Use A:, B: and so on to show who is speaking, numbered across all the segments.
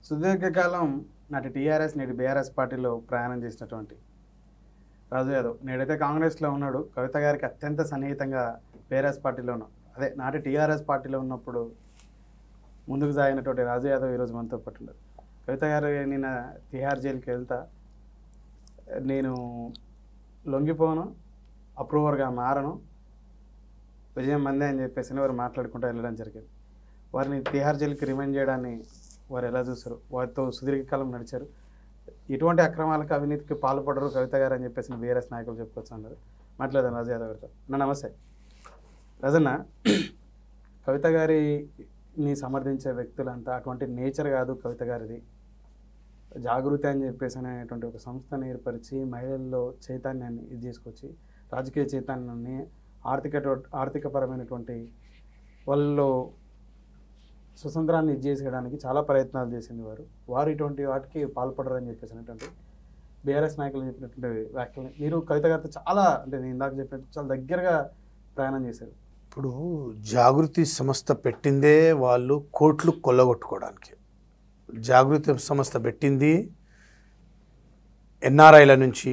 A: సుదీర్ఘకాలం నాటి టీఆర్ఎస్ నేటి బీఆర్ఎస్ పార్టీలో ప్రయాణం చేసినటువంటి రాజు యాదవ్ నేడైతే కాంగ్రెస్లో ఉన్నాడు. కవిత గారికి అత్యంత సన్నిహితంగా బీఆర్ఎస్ పార్టీలో ఉన్నాడు. అదే నాటి టీఆర్ఎస్ పార్టీలో ఉన్నప్పుడు ముందుకు సాగినటువంటి రాజు యాదవ్ ఈరోజు మనతో పాటు ఉన్నారు. కవిత గారు నిన్న తిహార్ జైలుకి వెళ్తా నేను లొంగిపోను, అప్రూవర్గా మారను, విజయం మందే అని చెప్పేసి వారు మాట్లాడుకుంటూ వెళ్ళడం జరిగింది. వారిని తిహార్ జైలుకి రిమైండ్ చేయడాన్ని వారు ఎలా చూస్తారు? వారితో సుదీర్ఘకాలం నడిచారు. ఎటువంటి అక్రమాలకు అవినీతికి పాల్పడరు కవిత గారు అని చెప్పేసి బీఆర్ఎస్ నాయకులు చెప్పుకోవచ్చు అన్నారు. మాట్లాడదాం రాజు యాదవ్ గారితో. నమస్తే రాజన్న. కవిత గారిని సమర్థించే వ్యక్తులంతా అటువంటి నేచర్ కాదు కవిత గారిది. జాగృతి అని చెప్పేసి అనేటువంటి ఒక సంస్థను ఏర్పరిచి మహిళల్లో చైతన్యాన్ని ఇది తీసుకొచ్చి రాజకీయ చైతన్యాన్ని ఆర్థికపరమైనటువంటి వాళ్ళలో స్వతంత్రాన్ని ఇచ్చేసేయడానికి చాలా ప్రయత్నాలు చేసింది వారు ఇటువంటి వాటికి పాల్పడరు అని చెప్పేసి అనేటువంటి బీఆర్ఎస్ నాయకులు చెప్పినటువంటి వ్యాఖ్యలు మీరు కవిత గారితో చాలా అంటే నేను ఇందాక చెప్పినట్టు చాలా దగ్గరగా ప్రయాణం చేశారు.
B: ఇప్పుడు జాగృతి సంస్థ పెట్టిందే వాళ్ళు కోట్లు కొల్లగొట్టుకోవడానికి. జాగృతి సంస్థ పెట్టింది ఎన్ఆర్ఐల నుంచి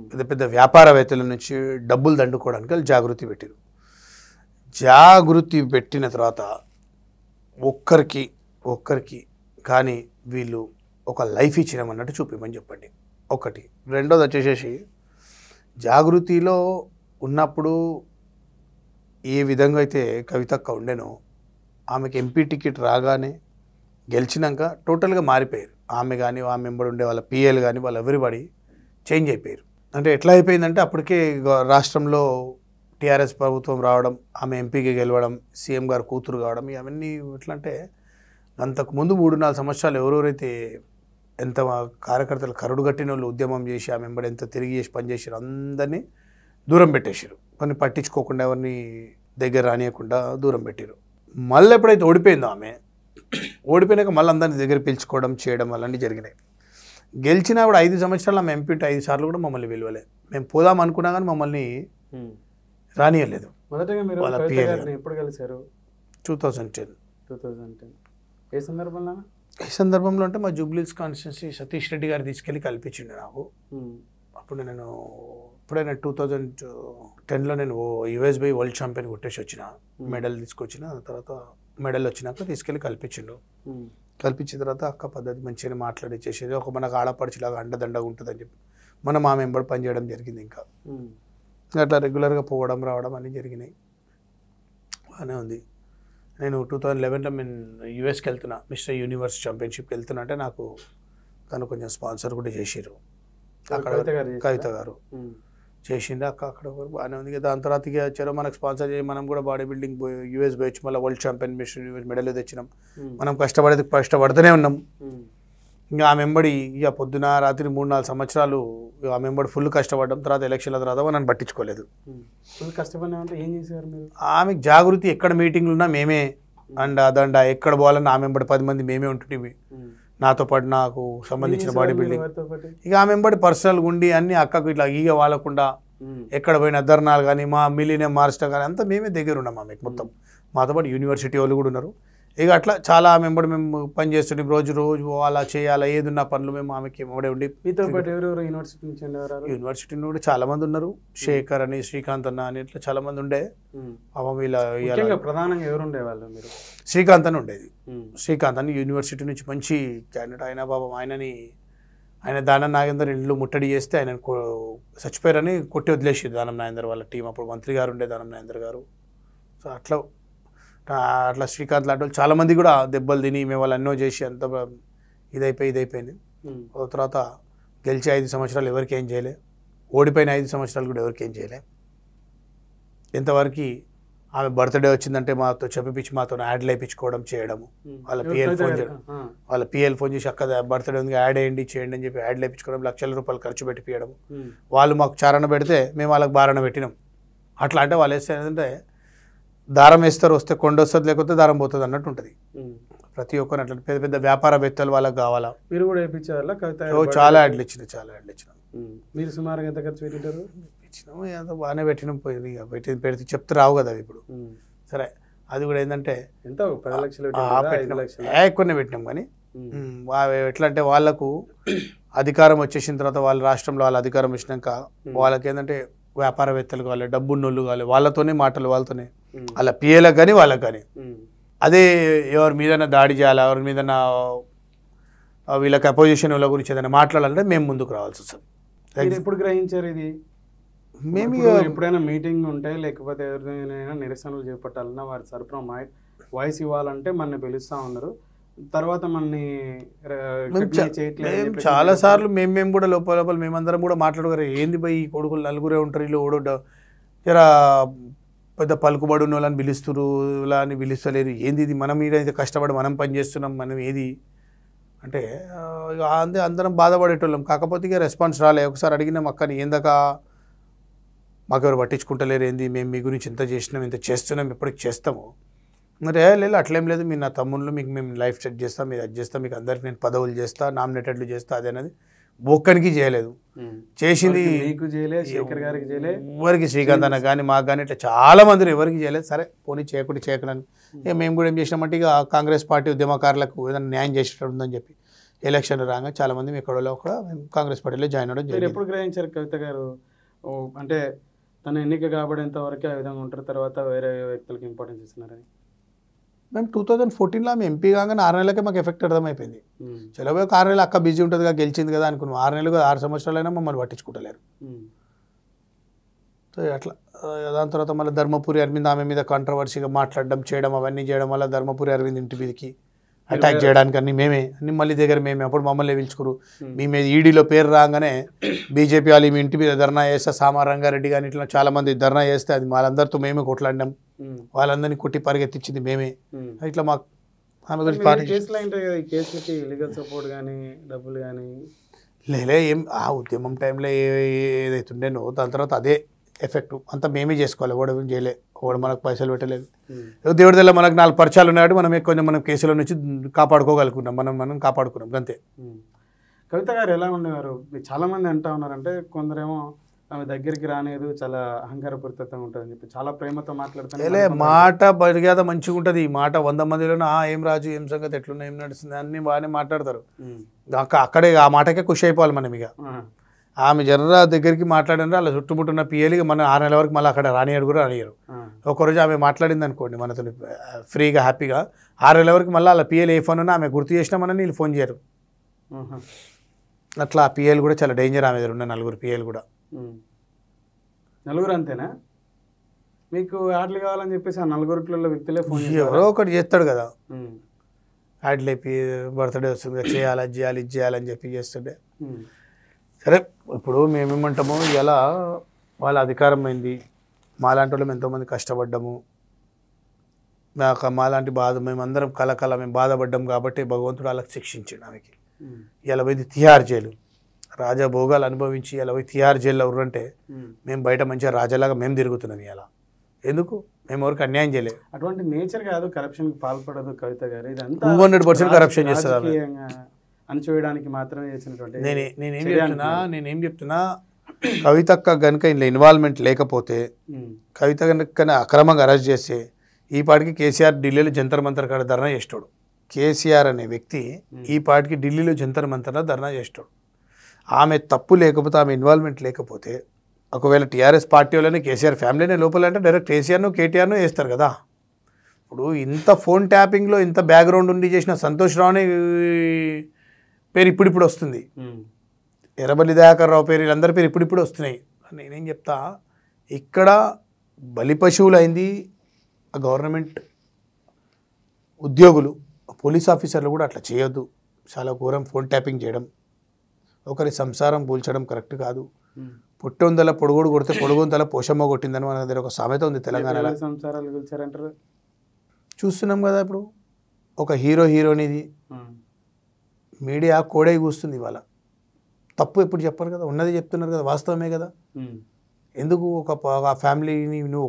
B: పెద్ద పెద్ద వ్యాపారవేత్తల నుంచి డబ్బులు దండుకోవడానికి వాళ్ళు జాగృతి పెట్టారు. జాగృతి పెట్టిన తర్వాత ఒక్కరికి కానీ వీళ్ళు ఒక లైఫ్ ఇచ్చినామన్నట్టు చూపిమని చెప్పండి ఒకటి. రెండోది వచ్చేసేసి జాగృతిలో ఉన్నప్పుడు ఏ విధంగా అయితే కవితక్క ఉండేనో ఆమెకి ఎంపీ టికెట్ రాగానే గెలిచినాక టోటల్గా మారిపోయారు. ఆమె కానీ ఆమె వెంబడి ఉండే వాళ్ళ పిఎల్ కానీ వాళ్ళు ఎవ్రీబడి చేంజ్ అయిపోయారు. అంటే ఎట్లా అయిపోయిందంటే అప్పటికే రాష్ట్రంలో టీఆర్ఎస్ ప్రభుత్వం రావడం, ఆమె ఎంపీకి గెలవడం, సీఎం గారు కూతురు కావడం, ఇవన్నీ ఎట్లా అంటే అంతకుముందు 3-4 సంవత్సరాలు ఎవరెవరైతే ఎంత కార్యకర్తలు కరుడు కట్టిన వాళ్ళు ఉద్యమం చేసి ఆమె వెంబడి ఎంత తిరిగి చేసి పనిచేసారు అందరినీ దూరం పెట్టేశారు. కొన్ని పట్టించుకోకుండా ఎవరిని దగ్గర రానియకుండా దూరం పెట్టారు. మళ్ళీ ఎప్పుడైతే ఓడిపోయిందో ఆమె ఓడిపోయినాక మళ్ళీ అందరినీ దగ్గర పిలుచుకోవడం చేయడం అలాంటివి జరిగినాయి. గెలిచినా కూడా 5 సంవత్సరాలు ఆమె ఎంపీ 5 సార్లు కూడా మమ్మల్ని పిలవలే. మేము పోదాం అనుకున్నా కానీ మమ్మల్ని రానియలేదు.
A: మొదటగా మీరు ఎప్పుడు కలిశారు?
B: 2010.
A: ఏ సందర్భంలో?
B: ఈ సందర్భంలో అంటే మా జూబ్లీస్ కాన్స్టిట్యున్సీ సతీష్ రెడ్డి గారు తీసుకెళ్ళి కల్పించిండు నాకు. అప్పుడు నేను 2010లో నేను యుఎస్బై వరల్డ్ ఛాంపియన్ కొట్టేసి వచ్చిన, మెడల్ తీసుకొచ్చిన. తర్వాత మెడల్ వచ్చినాక తీసుకెళ్ళి కల్పించిండు. కల్పించిన తర్వాత అక్క పద్ధతి మంచిగా మాట్లాడిచ్చేసేది. ఒక మనకు ఆడపడిచిలాగా అండదండగా ఉంటుందని చెప్పి మనం ఆమె వెంబడి పనిచేయడం జరిగింది. ఇంకా అట్లా రెగ్యులర్గా పోవడం రావడం అన్నీ జరిగినాయి. బాగానే ఉంది. నేను 2011లో నేను యూఎస్కి వెళ్తున్నా, మిస్టర్ యూనివర్స్ ఛాంపియన్షిప్కి వెళ్తున్నా. అంటే నాకు తను కొంచెం స్పాన్సర్ కూడా చేసిరు అక్కడ, కవిత గారు చేసిండే. అక్కడ బాగానే ఉంది. దాని తర్వాత ఇక చలో మనకు స్పాన్సర్ చేసి మనం కూడా బాడీ బిల్డింగ్ యూఎస్ పోయొచ్చు, మళ్ళీ world champion mister US medal తెచ్చినాం. మనం కష్టపడుతూనే ఉన్నాం. ఇంకా ఆ మెంబడి ఇక పొద్దున రాత్రి 3-4 సంవత్సరాలు ఆ మెంబడి ఫుల్ కష్టపడ్డాం. తర్వాత ఎలక్షన్ల తర్వాత నన్ను పట్టించుకోలేదు.
A: ఫుల్ కష్టపడినా ఏం చేశారు మీరు?
B: ఆమెకు జాగృతి ఎక్కడ మీటింగ్లు ఉన్నా మేమే దండ ఎక్కడ పోవాలన్నా ఆ మెంబడి 10 మంది మేమే ఉంటుంటివి. నాతో పాటు నాకు సంబంధించిన బాడీ బిల్డింగ్. ఇక ఆ మెంబడి పర్సనల్గా ఉండి అన్ని అక్కకు ఇట్లా ఈగ వాళ్ళకుండా ఎక్కడ పోయిన ధర్నాలు కానీ మా మిలినియం మార్చడం కానీ అంతా మేమే దగ్గర ఉన్నాం. ఆమెకు మొత్తం మాతో పాటు యూనివర్సిటీ వాళ్ళు కూడా ఉన్నారు. ఇక అట్లా చాలా మెంబడి మేము పని చేస్తుంటే రోజు అలా చేయాలా ఏది ఉన్న పనులు మేము ఆమెకి వెంబడే ఉండి.
A: మీతో పాటు ఎవరెవరు యూనివర్సిటీ నుంచి?
B: యూనివర్సిటీ నుండి చాలా మంది ఉన్నారు. శేఖర్ అని, శ్రీకాంత్ అన్న అని ఇట్లా చాలా మంది ఉండే.
A: ప్రధానంగా ఎవరు ఉండేవాళ్ళు? మీరు
B: శ్రీకాంత్ అని ఉండేది. శ్రీకాంత్ అని యూనివర్సిటీ నుంచి మంచి క్యాండిడేట్. ఆయన పాపం ఆయన దానం నాగేందర్ ఇల్లు ముట్టడి చేస్తే ఆయన చచ్చిపోయారని కొట్టి వదిలేసి దానం నాగేందర్ వాళ్ళ టీం. అప్పుడు మంత్రి గారు ఉండే దానం నాగేందర్ గారు. సో అట్లా శ్రీకాంత్ లాంటి వాళ్ళు చాలామంది కూడా దెబ్బలు తిని మేము వాళ్ళు ఎన్నో చేసి అంత ఇదైపోయింది. తర్వాత గెలిచి 5 సంవత్సరాలు ఎవరికి ఏం చేయలే, ఓడిపోయిన 5 సంవత్సరాలు కూడా ఎవరికి ఏం చేయలే. ఎంతవరకు ఆమె బర్త్డే వచ్చిందంటే మాతో చెప్పిపించి మాతో యాడ్లు వేయించుకోవడం చేయడము. వాళ్ళ పిఎల్ ఫోన్ చేసి అక్క బర్త్డే ఉంది యాడ్ చేయండి అని చెప్పి యాడ్లు వేయించుకోవడం, లక్షల రూపాయలు ఖర్చు పెట్టిపోయడం. వాళ్ళు మాకు చారణ పెడితే మేము వాళ్ళకి బారణ పెట్టినాం. అట్లా అంటే వాళ్ళు వేస్తే ఏంటంటే దారం వేస్తారు, వస్తే కొండ వస్తుంది, లేకపోతే దారం పోతుంది అన్నట్టు ఉంటుంది. ప్రతి ఒక్కరు అట్లా పెద్ద పెద్ద వ్యాపారవేత్తలు వాళ్ళకి కావాలా.
A: మీరు కూడా వేయించారా?
B: చాలా యాడ్లు ఇచ్చినాం.
A: మీరు సుమారుగా ఎంత ఖర్చు పెట్టారు?
B: ఇచ్చినాము, ఎంత బాగానే పెట్టినాం. పెడితే చెప్తే రావు కదా ఇప్పుడు. సరే అది కూడా ఏంటంటే
A: ఎంత 10 లక్షలు పెట్టారా, 5 లక్షలు
B: కొన్ని పెట్టినాం కానీ ఎట్లా అంటే వాళ్ళకు అధికారం వచ్చేసిన తర్వాత వాళ్ళ రాష్ట్రంలో వాళ్ళ అధికారం వచ్చినాక వాళ్ళకి ఏంటంటే వ్యాపారవేత్తలు కావాలి, డబ్బున్నోళ్ళు కావాలి, వాళ్ళతోనే మాటలు వాళ్ళతోనే వాళ్ళ పిఏలకు కానీ వాళ్ళకి కానీ. అదే ఎవరి మీదైనా దాడి చేయాలి, ఎవరి మీదైనా వీళ్ళకి అపోజిషన్ వాళ్ళ గురించి ఏదైనా మాట్లాడాలంటే మేము ముందుకు రావాల్సి వస్తుంది.
A: ఎప్పుడు గ్రహించారు ఇది?
B: మేము
A: ఎప్పుడైనా మీటింగ్ ఉంటే లేకపోతే ఎవరినైనా నిరసనలు చేపట్టాలన్నా వారి తరపున వాయిస్ ఇవ్వాలంటే మనని పిలుస్తూ ఉన్నారు, తర్వాత మనని
B: చాలా సార్లు మేము కూడా లోపల మేమందరం కూడా మాట్లాడుకోరు. ఏంది పోయి ఈ కొడుకులు నలుగురే ఉంటారు, వీళ్ళు ఓడో జరా పెద్ద పలుకుబడి ఉన్న వాళ్ళని పిలుస్తురు, ఇలా అని పిలుస్తలేరు, ఏంది ఇది మనం మీద కష్టపడి మనం పని చేస్తున్నాం, మనం ఏది అంటే అందరం బాధపడేటోళ్ళం. కాకపోతే ఇక రెస్పాన్స్ రాలే. ఒకసారి అడిగినాం అక్కని, ఏందాక మాకెవరు పట్టించుకుంటలేరు, ఏంది మేము మీ గురించి ఇంత చేసినాం ఇంత చేస్తున్నాం ఎప్పటికి చేస్తాము, మరి లేదు అట్లేం లేదు, మీరు నా తమ్ముళ్ళు, మీకు మేము లైఫ్ సెట్ చేస్తాం, మీరు అది చేస్తాం, మీకు అందరికి నేను పదవులు చేస్తా, నామినేటెడ్లు చేస్తా, అదేనది ఒక్కరికి చేయలేదు. చేసింది ఎవరికి శ్రీకాంత్ అన్న కానీ మాకు కానీ ఇట్లా చాలా మంది ఎవరికి చేయలేదు. సరే పోనీ చేయకూడని ఇక మేము కూడా ఏం చేసినామంటే ఇక కాంగ్రెస్ పార్టీ ఉద్యమకారులకు ఏదైనా న్యాయం చేసేటట్టు ఉందని చెప్పి ఎలక్షన్ రాగా చాలా మంది ఎక్కడో కూడా మేము కాంగ్రెస్ పార్టీలో జాయిన్ అవ్వడం జరిగింది.
A: ఎప్పుడు గ్రహించారు కవిత గారు అంటే తన ఎన్నిక కాబడేంత వరకే ఆ విధంగా ఉంటారు, తర్వాత వేరే వ్యక్తులకు ఇంపార్టెన్స్ ఇస్తున్నారని?
B: మేము 2014లో ఆమె ఎంపీ కాగానే 6 నెలలకే మాకు ఎఫెక్ట్ అర్థమైపోయింది. చలవే 6 నెలలు అక్క బిజీ ఉంటుంది కదా, గెలిచింది కదా అనుకున్నాం. 6 నెలలు 6 సంవత్సరాలైనా మమ్మల్ని పట్టించుకుంటలేరు. సో అట్లా దాని తర్వాత మళ్ళీ ధర్మపురి అరవింద్ ఆమె మీద కాంట్రవర్సీగా మాట్లాడడం చేయడం అవన్నీ చేయడం వల్ల ధర్మపురి అరవింద్ ఇంటి మీదకి అటాక్ చేయడానికి అన్ని మళ్ళీ దగ్గర మేమే అప్పుడు మమ్మల్ని పిలుచుకురు. మీ మీద ఈడీలో పేరు రాగానే బీజేపీ వాళ్ళు మీ ఇంటి మీద ధర్నా చేస్తే సామా రంగారెడ్డి కానీ ఇట్లా చాలా మంది ధర్నా చేస్తే అది వాళ్ళందరితో మేమే కొట్లాడినాం, వాళ్ళందరినీ కొట్టి పరిగెత్తించింది మేమే. ఇట్లా మాకు ఆమె గురించి లేలే ఏం ఆ ఉద్యమం టైంలో ఏదైతే ఉండేనో దాని తర్వాత అదే ఎఫెక్ట్ అంతా మేమే చేసుకోవాలి, ఓడ చేయలే, ఓడ మనకు పైసలు పెట్టలేదు. దేవుడి దగ్గర మనకు 4 పరిచయాలు ఉన్నాడు, మనం కొంచెం మనం కేసుల నుంచి కాపాడుకోగలుగుతున్నాం, మనం కాపాడుకున్నాం అంతే.
A: కవిత గారు ఎలా ఉండేవారు? చాలా మంది అంటా ఉన్నారంటే కొందరేమో ఆమె దగ్గరికి రానేది, చాలా అహంకారపూరితంగా ఉంటుందని చెప్పి చాలా ప్రేమతో మాట్లాడుతాను.
B: మాట మర్యాద మంచిగా ఉంటుంది. ఈ మాట 100 మందిలోనే ఏం రాజు ఏం సంగతి ఎట్లున్నా ఏం నడుస్తుంది అన్ని బాగానే మాట్లాడతారు. అక్కడే ఆ మాటకే ఖుషి అయిపోవాలి మనం. ఇక ఆమె జర్ర దగ్గరికి మాట్లాడినారు, అలా చుట్టుముట్టున్న పిఎలిగా మన 6 నెలల వరకు మళ్ళీ అక్కడ రానియరు కూడా రానియరు. ఒకరోజు ఆమె మాట్లాడింది అనుకోండి మనతో ఫ్రీగా హ్యాపీగా 6 నెలల వరకు మళ్ళీ అలా పిఎల్ ఏ ఫోన్ ఉన్నా ఆమె గుర్తు చేసినామని వీళ్ళు ఫోన్ చేయరు. అట్లా ఆ పిఎల్ కూడా చాలా డేంజర్. ఆమె దగ్గర ఉన్న 4 పిఎల్ కూడా.
A: 4 అంతేనా? మీకు యాడ్లు కావాలని చెప్పేసి ఆ 4 వ్యక్తులే ఫోన్
B: ఎవరో ఒకటి చేస్తాడు కదా, యాడ్లు అయిపోయి బర్త్డే వస్తుంది చేయాలి అది చేయాలి ఇది చేయాలని చెప్పి చేస్తుండే. సరే ఇప్పుడు మేమేమంటాము, ఇలా వాళ్ళ అధికారం అయింది, మాలాంటి వాళ్ళం ఎంతోమంది కష్టపడ్డాము, మాలాంటి బాధ మేమందరం కలకల మేము బాధపడ్డాం కాబట్టి భగవంతుడు వాళ్ళకి శిక్షించాడు. ఆమెకి ఇలా పోయింది తిహార్ జైలు, రాజభోగాలు అనుభవించి ఇలా పోయి తిహార్ జైల్లో ఎవరంటే మేము బయట మంచిగా రాజాలాగా మేము తిరుగుతున్నాం. ఇలా ఎందుకు మేము ఎవరికి అన్యాయం చేయలేదు.
A: అటువంటి నేచర్ కాదు, కరప్షన్కి పాల్పడదు కవిత గారు. ఇదంతా
B: 200% కరప్షన్ చేస్తుంది,
A: అణచివేయడానికి మాత్రమే చేసినటువంటి.
B: నేనేం చెప్తున్నా కవితక్క కనుక ఇందులో ఇన్వాల్వ్మెంట్ లేకపోతే, కవిత కనుక అక్రమంగా అరెస్ట్ చేస్తే ఈ పాటికి కేసీఆర్ ఢిల్లీలో జంతర్ మంతర్ కాడ ధర్నా చేస్తాడు. కేసీఆర్ అనే వ్యక్తి ఈ పాటికి ఢిల్లీలో జంతర్ మంతర్లో ధర్నా చేస్తాడు. ఆమె తప్పు లేకపోతే, ఆమె ఇన్వాల్వ్మెంట్ లేకపోతే, ఒకవేళ టీఆర్ఎస్ పార్టీ వాళ్ళని కేసీఆర్ ఫ్యామిలీనే లోపల అంటే డైరెక్ట్ కేసీఆర్ను కేటీఆర్ను వేస్తారు కదా. ఇప్పుడు ఇంత ఫోన్ ట్యాపింగ్లో ఇంత బ్యాక్గ్రౌండ్ ఉండి చేసిన సంతోష్ రావుని పేరు ఇప్పుడిప్పుడు వస్తుంది, ఎర్రబల్లి దయాకర్ రావు పేరు, వీళ్ళందరి పేరు ఇప్పుడిప్పుడు వస్తున్నాయి. నేనేం చెప్తా, ఇక్కడ బలి పశువులు అయింది ఆ గవర్నమెంట్ ఉద్యోగులు, పోలీస్ ఆఫీసర్లు కూడా అట్లా చేయొద్దు. చాలా ఘోరం ఫోన్ ట్యాపింగ్ చేయడం, ఒకరి సంసారం కూల్చడం కరెక్ట్ కాదు. పుట్టొందల పొడుగుడు కొడితే పొడుగుంతల పోషమ్మ కొట్టిందని మన దగ్గర ఒక సామెత ఉంది తెలంగాణలో.
A: సంసారాలు కూల్చారంటారు,
B: చూస్తున్నాం కదా. ఇప్పుడు ఒక హీరోనిది మీడియా కోడై కూస్తుంది. ఇవాళ తప్పు ఎప్పుడు చెప్పరు కదా, ఉన్నది చెప్తున్నారు కదా, వాస్తవమే కదా. ఎందుకు ఒక ఫ్యామిలీని నువ్వు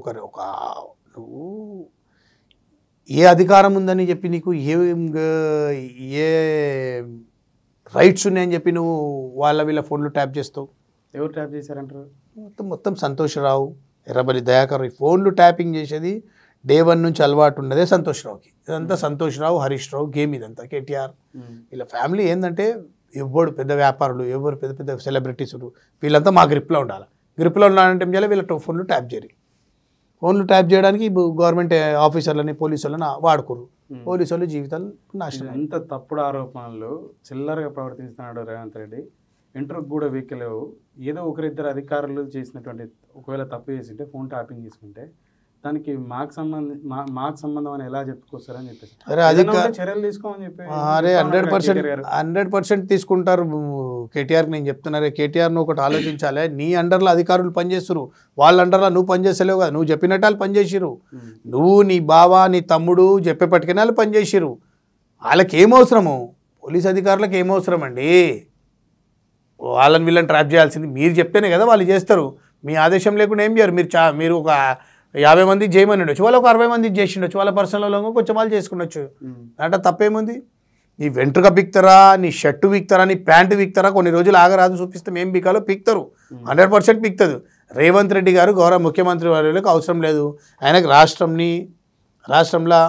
B: ఏ అధికారం ఉందని చెప్పి, నీకు ఏ రైట్స్ ఉన్నాయని చెప్పి నువ్వు వీళ్ళ ఫోన్లు ట్యాప్ చేస్తావు?
A: ఎవరు ట్యాప్ చేశారంటారు?
B: మొత్తం సంతోష్ రావు, ఎర్రబల్లి దయాకర్ ఈ ఫోన్లు ట్యాపింగ్ చేసేది డే 1 నుంచి అలవాటు ఉన్నదే సంతోష్ రావుకి. ఇదంతా సంతోష్ రావు, హరీష్ రావు గేమ్ ఇదంతా. కేటీఆర్ వీళ్ళ ఫ్యామిలీ ఏంటంటే ఎవరు పెద్ద వ్యాపారులు, ఎవరు పెద్ద పెద్ద సెలబ్రిటీస్ వీళ్ళంతా మా గ్రిప్లో ఉండాలి. గ్రిప్లో ఉండాలంటే ఏం చేయాలి, వీళ్ళ ఫోన్లు ట్యాప్ చేయరు. ఫోన్లు ట్యాప్ చేయడానికి గవర్నమెంట్ ఆఫీసర్లని పోలీసులను వాడుకోరు. పోలీసు వాళ్ళు జీవితాలు నాశనం.
A: ఎంత తప్పుడు ఆరోపణలు చిల్లరగా ప్రవర్తిస్తున్నాడు రేవంత్ రెడ్డి. ఇంటర్వ్యూకి కూడా వీక్లేవు. ఏదో ఒకరిద్దరు అధికారులు చేసినటువంటి ఒకవేళ తప్పు చేసింటే ఫోన్ ట్యాపింగ్ చేసుకుంటే దానికి మాకు సంబంధం అని ఎలా చెప్పుకొస్తారని చెప్పేసి చర్యలు తీసుకోమని చెప్పి
B: 100% తీసుకుంటారు. కేటీఆర్కి నేను చెప్తున్నారే, కేటీఆర్ను ఒకటి ఆలోచించాలి. నీ అండర్లో అధికారులు పనిచేస్తారు, వాళ్ళ అండర్లో నువ్వు పనిచేస్తలేవు కదా. నువ్వు చెప్పినట్టు వాళ్ళు పనిచేసిరు, నువ్వు నీ బావ నీ తమ్ముడు చెప్పేపట్టుకుని వాళ్ళు పనిచేసిరు. వాళ్ళకి ఏమవసరము, పోలీస్ అధికారులకు ఏమవసరం అండి? వాళ్ళని వీళ్ళని ట్రాప్ చేయాల్సింది మీరు చెప్తేనే కదా వాళ్ళు చేస్తారు. మీ ఆదేశం లేకుండా ఏం చేయరు. మీరు ఒక 50 మంది చేయమని ఉండొచ్చు, వాళ్ళు ఒక 60 మంది చేసిండొచ్చు, వాళ్ళ పర్సనల్లో కొంచెం వాళ్ళు చేసుకునొచ్చు. అంటే తప్పేముంది? నీ వెంట్రుక పీక్తారా, నీ షర్టు పీక్తారా, నీ ప్యాంటు పీక్తారా, కొన్ని రోజులు ఆగరాదు చూపిస్తే ఏం పీకాలో పీక్తారు. 100% పీక్తుంది. రేవంత్ రెడ్డి గారు గౌరవ ముఖ్యమంత్రి వారికి అవసరం లేదు. ఆయనకు రాష్ట్రంలో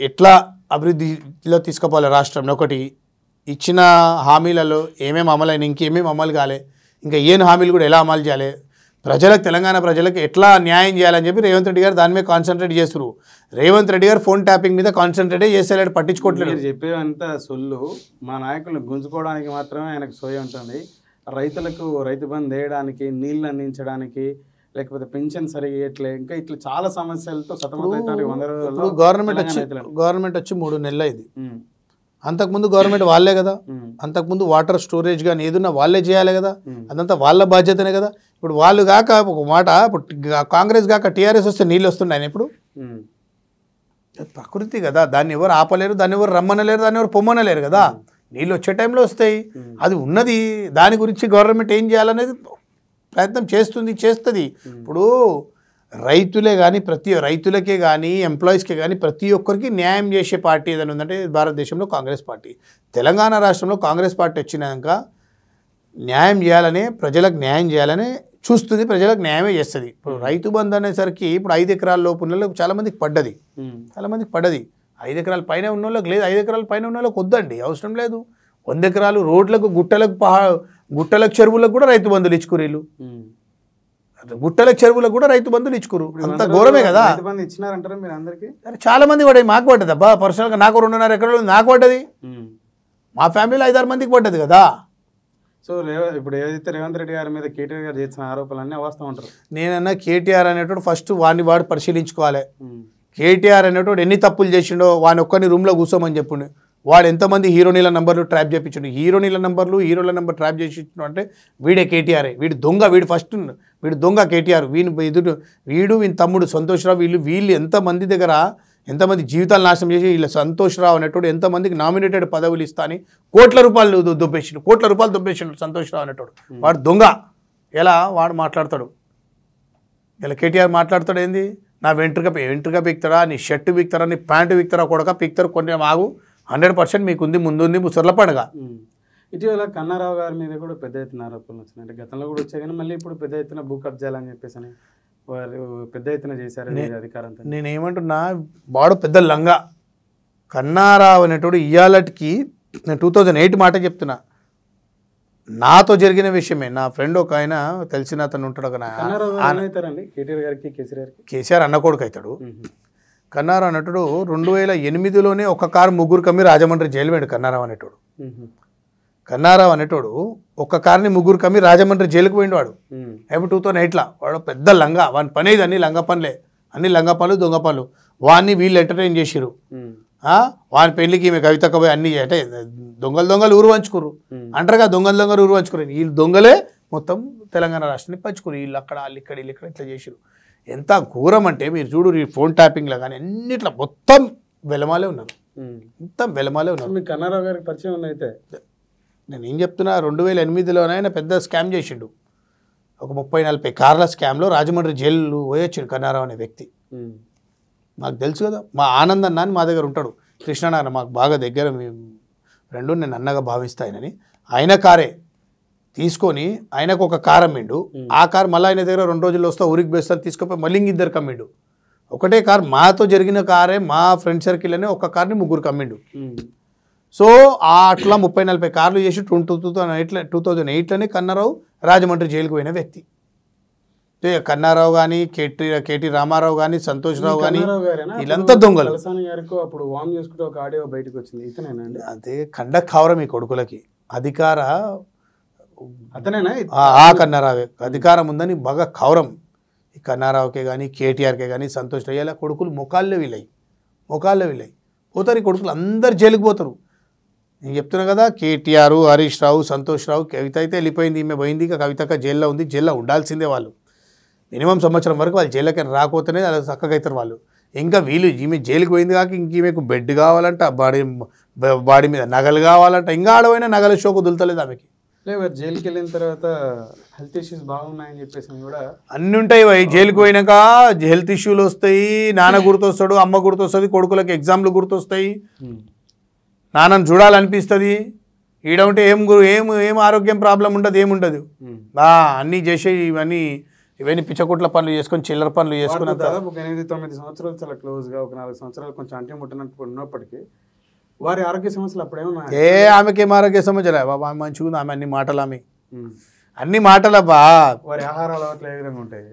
B: ఎట్లా అభివృద్ధిలో తీసుకుపోవాలి, రాష్ట్రంలో ఒకటి ఇచ్చిన హామీలలో ఏమేమి అమలైన, ఇంకేమేమి అమలు కాలే, ఇంకా ఏం హామీలు కూడా ఎలా అమలు చేయాలి, ప్రజలకు తెలంగాణ ప్రజలకు ఎట్లా న్యాయం చేయాలని చెప్పి రేవంత్ రెడ్డి గారు దాని మీద కాన్సన్ట్రేట్ చేస్తారు. రేవంత్ రెడ్డి గారు ఫోన్ ట్యాపింగ్ మీద కాన్సన్ట్రేటే చేసేలాడు, పట్టించుకోవట్లేదు.
A: చెప్పేవంతా సొల్లు. మా నాయకులను గుంజుకోవడానికి మాత్రమే ఆయనకు సోయ ఉంటుంది. రైతులకు రైతు బంధు వేయడానికి, నీళ్లు అందించడానికి, లేకపోతే పెన్షన్ సరిగా ఇట్లా ఇంకా ఇట్లా చాలా సమస్యలతో సతమతమవుతారు.
B: గవర్నమెంట్ వచ్చి 3 నెలలు అయింది. అంతకుముందు గవర్నమెంట్ వాళ్ళే కదా, అంతకుముందు వాటర్ స్టోరేజ్ కానీ ఏదున్నా వాళ్ళే చేయాలి కదా, అదంతా వాళ్ళ బాధ్యతనే కదా. ఇప్పుడు వాళ్ళు కాక ఒక మాట, ఇప్పుడు కాంగ్రెస్ కాక టీఆర్ఎస్ వస్తే నీళ్ళు వస్తుండే ఆయన. ఇప్పుడు ప్రకృతి కదా, దాన్ని ఎవరు ఆపలేరు, దాన్ని ఎవరు రమ్మనలేరు, దాన్ని ఎవరు పొమ్మనలేరు కదా. నీళ్ళు వచ్చే టైంలో వస్తాయి, అది ఉన్నది. దాని గురించి గవర్నమెంట్ ఏం చేయాలనేది ప్రయత్నం చేస్తుంది. ఇప్పుడు రైతులే కానీ రైతులకే కానీ ఎంప్లాయీస్కే కానీ ప్రతి ఒక్కరికి న్యాయం చేసే పార్టీ ఏదైనా ఉందంటే భారతదేశంలో కాంగ్రెస్ పార్టీ. తెలంగాణ రాష్ట్రంలో కాంగ్రెస్ పార్టీ వచ్చినాక న్యాయం చేయాలని, ప్రజలకు న్యాయం చేయాలని చూస్తుంది, ప్రజలకు న్యాయమే చేస్తుంది. ఇప్పుడు రైతు బంధు అనేసరికి ఇప్పుడు 5 ఎకరాల లోపు ఉన్న వాళ్ళకి చాలామందికి పడ్డది. 5 ఎకరాల పైన ఉన్న వాళ్ళకి లేదు, 5 ఎకరాల పైన ఉన్న వాళ్ళకి వద్దండి, అవసరం లేదు. 100 ఎకరాలు రోడ్లకు, గుట్టలకు చెరువులకు కూడా రైతు బంధులు ఇచ్చుకురీళ్ళు. గుట్టలకు చెరువులకు కూడా రైతు బంధులు ఇచ్చుకోరు. అంత ఘోరమే కదా. చాలా మంది పడ్డాయి, మాకు పడ్డది అబ్బా. పర్సనల్గా నాకు 2.5 ఎకరాలు నాకు పడ్డది, మా ఫ్యామిలీలో 5-6 మందికి పడ్డది కదా.
A: సో ఇప్పుడు ఏదైతే రేవంత్ రెడ్డి గారి మీద కేటీఆర్ గారు చేసిన ఆరోపణలన్నీ అవస్థ ఉంటారు.
B: నేనన్నా కేటీఆర్ అనేటోడు ఫస్ట్ వాడు పరిశీలించుకోవాలి. కేటీఆర్ అనేటోడు ఎన్ని తప్పులు చేసిండో వాని ఒక్కరిని రూమ్లో కూర్చోమని చెప్పుండు. వాడు ఎంతమంది హీరోనీల నంబర్లు ట్రాప్ చేయించండు, హీరోల నంబర్ ట్రాప్ చేయించు అంటే వీడే కేటీఆర్. వీడు దొంగ కేటీఆర్. వీడు తమ్ముడు సంతోష్ రావు, వీళ్ళు ఎంతమంది జీవితాలు నాశనం చేసి వీళ్ళ సంతోష్ రావు అనేటోడు ఎంతమందికి నామినేటెడ్ పదవులు ఇస్తా అని కోట్ల రూపాయలు దొబ్బేసిండు సంతోష్ రావు అనేటోడు. వాడు దొంగ. ఎలా వాడు మాట్లాడతాడు, ఇలా కేటీఆర్ మాట్లాడతాడు ఏంది, నా వెంట్రుక పీక్తారా, నీ షర్టు పీక్తారా, నీ ప్యాంటు పీక్తారా, కొడక పీక్తారు, కొన్ని మాగు 100% మీకుంది, ముందుంది ముసర్ల పండుగ.
A: ఇటీవల కన్నారావు గారి మీద కూడా పెద్ద ఎత్తున ఆరోపణలు వచ్చినాయి. అంటే గతంలో కూడా వచ్చాయి కానీ మళ్ళీ ఇప్పుడు పెద్ద ఎత్తున భూ కబ్జాలు అని చెప్పేసి అని వారు పెద్ద ఎత్తున చేశారు అధికారంతో.
B: నేనేమంటున్నా, వాడు పెద్ద లంగా. కన్నారావు అనేటోడు ఇయ్యాలటికి నేను 2008 మాట చెప్తున్నా, నాతో జరిగిన విషయమే. నా ఫ్రెండ్ ఒక ఆయన తెలిసిన అతను ఉంటాడు, కేసీఆర్ అన్న కొడుకు అవుతాడు. కన్నారావు అనేటోడు 2008లోనే ఒక కారు 3 కమ్మి రాజమండ్రి జైలు వేడు. కన్నారావు అనేటోడు ఒక కారుని 3 కమ్మి రాజమండ్రి జైలుకు పోయిండు వాడు. ఎప్పుడు 2008లో. వాడు పెద్ద లంగా. వాని పని ఇది, అన్ని లంగా పనులు దొంగ పనులు. వాడిని వీళ్ళు ఎంటర్టైన్ చేసిరు. వాని పెళ్లికి ఈమె కవితకు పోయి అన్ని అంటే దొంగలు ఊరు పంచుకురు అంటారుగా, దొంగలు ఊరు పంచుకురు. వీళ్ళు దొంగలే మొత్తం తెలంగాణ రాష్ట్రాన్ని పంచుకురు. వీళ్ళు అక్కడ వాళ్ళు ఇక్కడ ఇట్లా చేసిరు. ఎంత ఘోరం అంటే మీరు చూడు, ఈ ఫోన్ ట్యాపింగ్లో కానీ అన్నిట్లో మొత్తం వెలమాలే ఉన్నారు.
A: మీకు కన్నారావు గారికి పరిచయం ఉంది అయితే?
B: నేను ఏం చెప్తున్నా, 2008లోనే ఆయన పెద్ద స్కామ్ చేసిండు. ఒక 30-40 కార్ల స్కామ్లో రాజమండ్రి జైలు పోయొచ్చిండు కన్నారావు అనే వ్యక్తి. మాకు తెలుసు కదా, మా ఆనంద్ అన్న అని మా దగ్గర ఉంటాడు, కృష్ణనారాయణ మాకు బాగా దగ్గర ఫ్రెండు, నేను అన్నగా భావిస్తాయనని. ఆయన కారే తీసుకొని ఆయనకు ఒక కారు అమ్మిండు. ఆ కారు మళ్ళీ ఆయన దగ్గర 2 రోజుల్లో వస్తా ఊరికి బేస్తాను తీసుకుపోయి మళ్ళీ 2 కమ్మిండు. ఒకటే కార్ మాతో జరిగిన కారే మా ఫ్రెండ్ సర్కిల్లోనే ఒక కార్ని ముగ్గురికి అమ్మిండు. సో అట్లా 30-40 కార్లు చేసి 2008లోనే కన్నారావు రాజమండ్రి జైలుకు పోయిన వ్యక్తి. కన్నారావు కానీ కేటీ రామారావు కానీ సంతోష్ రావు కానీ వీళ్ళంతా దొంగలు.
A: అప్పుడు వామ్ చేసుకుంటే ఒక ఆడియో బయటకు వచ్చింది, ఇతనేనండి?
B: అదే కండక్ కావరం ఈ కొడుకులకి అధికార
A: అతనేనా?
B: ఆ కన్నారావే అధికారం ఉందని బాగా కౌరం. ఈ కన్నారావుకే కానీ కేటీఆర్కే కానీ సంతోష్ రావు ఇలా కొడుకులు మొకాల్లో వీళ్ళయి పోతారు. ఈ కొడుకులు అందరు జైలుకు పోతారు. నేను చెప్తున్నా కదా, కేటీఆర్, హరీష్ రావు, సంతోష్ రావు, కవిత అయితే వెళ్ళిపోయింది, ఈమె పోయింది, ఇక కవితక జైల్లో ఉంది. జైల్లో ఉండాల్సిందే వాళ్ళు. మినిమం సంవత్సరం వరకు వాళ్ళు జైల్లోకి రాకపోతేనే అలా చక్కగా అవుతారు వాళ్ళు. ఇంకా వీళ్ళు ఈమె జైలుకి పోయింది కాక ఇంకేమెకు బెడ్ కావాలంట, బాడీ మీద నగలు కావాలంట. ఇంకా ఆడవైనా నగల షోకు వదులుతలేదు ఆమెకి.
A: లేదు, జైలుకి వెళ్ళిన తర్వాత హెల్త్ ఇష్యూస్ బాగున్నాయని చెప్పేసి కూడా
B: అన్నీ ఉంటాయి. జైలుకి పోయినాక హెల్త్ ఇష్యూలు వస్తాయి, నాన్న గుర్తొస్తాడు, అమ్మ గుర్తొస్తుంది, కొడుకులకు ఎగ్జామ్లు గుర్తొస్తాయి, నాన్నను చూడాలనిపిస్తుంది. ఈడ ఉంటే ఏం ఆరోగ్యం ప్రాబ్లం ఉండదు, ఏముండదు. అన్నీ చేసే ఇవన్నీ పిచ్చకుట్ల పనులు చేసుకొని చిల్లర పనులు చేసుకున్న
A: దాదాపు 8-9 సంవత్సరాలు చాలా క్లోజ్గా, ఒక 4 సంవత్సరాలు కొంచెం అంటే ముట్టనట్టు ఉన్నప్పటికీ వారి ఆరోగ్య సమస్యలు అప్పుడేమో
B: ఆమెకేం ఆరోగ్య సమస్యలే బాబా, ఆమె మంచిగా ఉంది, ఆమె అన్ని మాటలు, ఆమె అన్ని మాటలబ్బా.
A: వారి ఆహార అలవాట్లు ఏ విధంగా ఉంటాయి?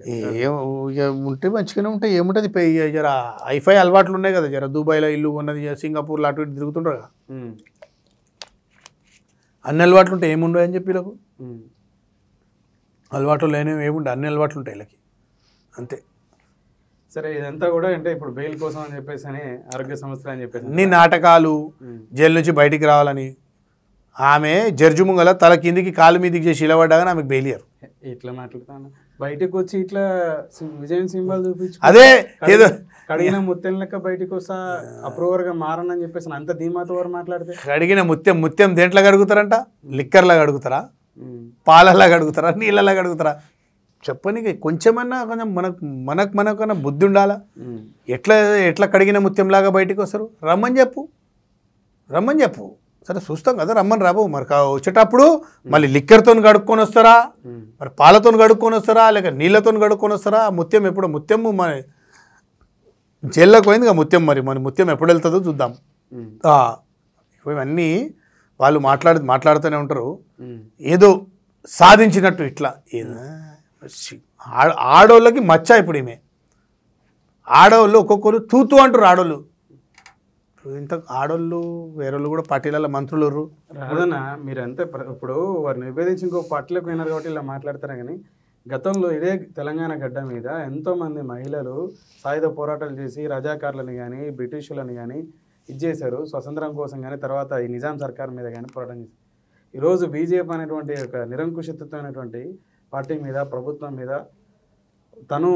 B: ఉంటే మంచిగానే ఉంటాయి. ఏముంటుంది, జర హైఫై అలవాట్లు ఉన్నాయి కదా, జర దుబాయ్లో ఇల్లు ఉన్నది, సింగపూర్లో అటు ఇటు తిరుగుతుంటారు కదా, అన్ని అలవాట్లు ఉంటాయి. ఏముండవు అని చెప్పి వీళ్ళకు అలవాట్లు లేనివి ఏముండే, అన్ని అలవాట్లు ఉంటాయి వీళ్ళకి, అంతే.
A: సరే, ఇదంతా కూడా అంటే ఇప్పుడు బెయిల్ కోసం అని చెప్పేసి అని ఆరోగ్య సమస్యలు అని చెప్పేసి
B: అన్ని నాటకాలు, జైలు నుంచి బయటికి రావాలని. ఆమె జడ్జి ముంగల తల కిందికి కాలు మీదికి చేసి ఇలవడ్డాగానే ఆమెకు బెయిల్ ఇయ్యరు.
A: ఇట్లా మాట్లాడుతాను, బయటకు వచ్చి ఇట్లా విజయం సింబల్ చూపించి
B: అదే ఏదో
A: కడిగిన ముత్యం లెక్క బయటకు వస్తా అప్రూవర్ గా మారని చెప్పేసి అంత ధీమాతో వారు మాట్లాడితే,
B: కడిగిన ముత్యం దేంట్లో కడుగుతారంట? లిక్కర్లా కడుగుతారా, పాలలా కడుగుతారా, నీళ్ళలా కడుగుతారా? చెప్పనీకి కొంచెమన్నా కొంచెం మనకన్నా బుద్ధి ఉండాలా. ఎట్లా కడిగిన ముత్యంలాగా బయటకు వస్తారు? రమ్మని చెప్పు. సరే చూస్తాం కదా, రమ్మని రాబో. మరి వచ్చేటప్పుడు మళ్ళీ లిక్కర్తో కడుక్కొని వస్తారా, మరి పాలతో కడుక్కొని వస్తారా, లేక నీళ్ళతో కడుక్కొని వస్తారా? ముత్యం ఎప్పుడు ముత్యము మన జైల్లోకి పోయింది కదా ముత్యం, మరి మన ముత్యం ఎప్పుడు వెళ్తుందో చూద్దాం. ఇవన్నీ వాళ్ళు మాట్లాడుతూనే ఉంటారు, ఏదో సాధించినట్టు. ఇట్లా ఆడోళ్ళకి మచ్చ. ఇప్పుడు ఈమె ఆడవాళ్ళు ఒక్కొక్కరు తూతూ అంటారు. ఆడోళ్ళు ఇంత ఆడోళ్ళు వేరేళ్ళు కూడా పార్టీలలో మంత్రులు
A: రాదన్నా. మీరంతా ఇప్పుడు వారిని విభేదించి ఇంకో పార్టీలోకి పోయినారు కాబట్టి ఇలా మాట్లాడతారా. కానీ గతంలో ఇదే తెలంగాణ గడ్డ మీద ఎంతోమంది మహిళలు సాయుధ పోరాటాలు చేసి రజాకారులని కానీ బ్రిటిషులని కానీ చేశారు, స్వతంత్రం కోసం కానీ, తర్వాత ఈ నిజాం సర్కార్ మీద కానీ పోరాటం చేశారు. ఈరోజు బీజేపీ అనేటువంటి ఒక నిరంకుశత్వమైనటువంటి పార్టీ మీద, ప్రభుత్వం మీద తను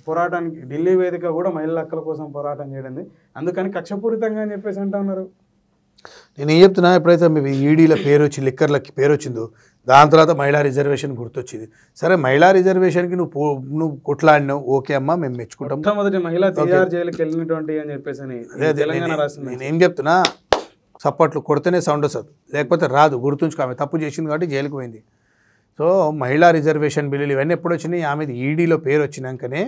A: పోరాటానికి ఢిల్లీ వేదిక కూడా మహిళల హక్కుల కోసం పోరాటం చేయడం, అందుకని కక్షపూరితంగా అని చెప్పేసి అంటా ఉన్నారు.
B: నేను ఏం చెప్తున్నా, ఎప్పుడైతే మీ ఈడీల పేరు వచ్చి లిక్కర్లకి పేరు వచ్చిందో దాని తర్వాత మహిళా రిజర్వేషన్ గుర్తొచ్చింది. సరే, మహిళా రిజర్వేషన్కి నువ్వు కొట్లాడినావు, ఓకే అమ్మా, మేము మెచ్చుకుంటాం.
A: మొట్టమొదటి మహిళా తిహార్ జైలుకి వెళ్ళినటువంటి అని చెప్పేసి తెలంగాణ రాష్ట్రం.
B: నేను ఏం చెప్తున్నా, సప్పట్లు కొడితేనే సౌండ్ వస్తుంది, లేకపోతే రాదు. గుర్తుంచుకో, ఆమె తప్పు చేసింది కాబట్టి జైలుకు పోయింది. సో మహిళా రిజర్వేషన్ బిల్లులు ఇవన్నీ ఎప్పుడు వచ్చినాయి? ఆమె ఈడీలో పేరు వచ్చినాకనే